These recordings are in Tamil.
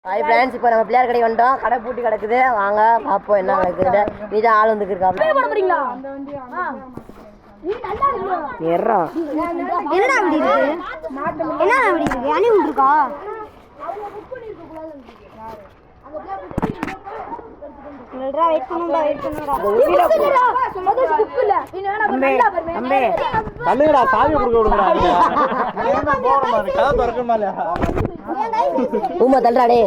ஹாய் ஃப்ரெண்ட்ஸ், இப்போ நம்ம பிள்ளையார் கடை வந்துட்டோம். கடை பூட்டி கிடக்குது, வாங்க பார்ப்போம் என்ன நடக்குது. நீதான் ஆள் வந்துருக்கா ஊமா தள்ளுறாடே.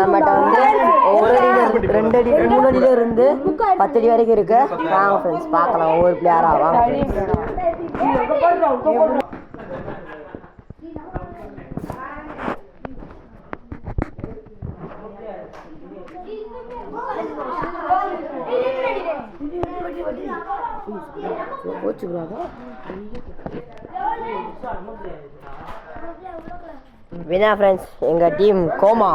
நம்மகிட்ட வந்து 2 அடி 3 அடியில இருந்து 10 அடி வரைக்கும் இருக்கு. வாங்க ஃப்ரெண்ட்ஸ் பார்க்கலாம் ஒவ்வொரு பிளேயரா. வாங்க வினா ஃப்ரெண்ட்ஸ், எங்க டீம் கோமா.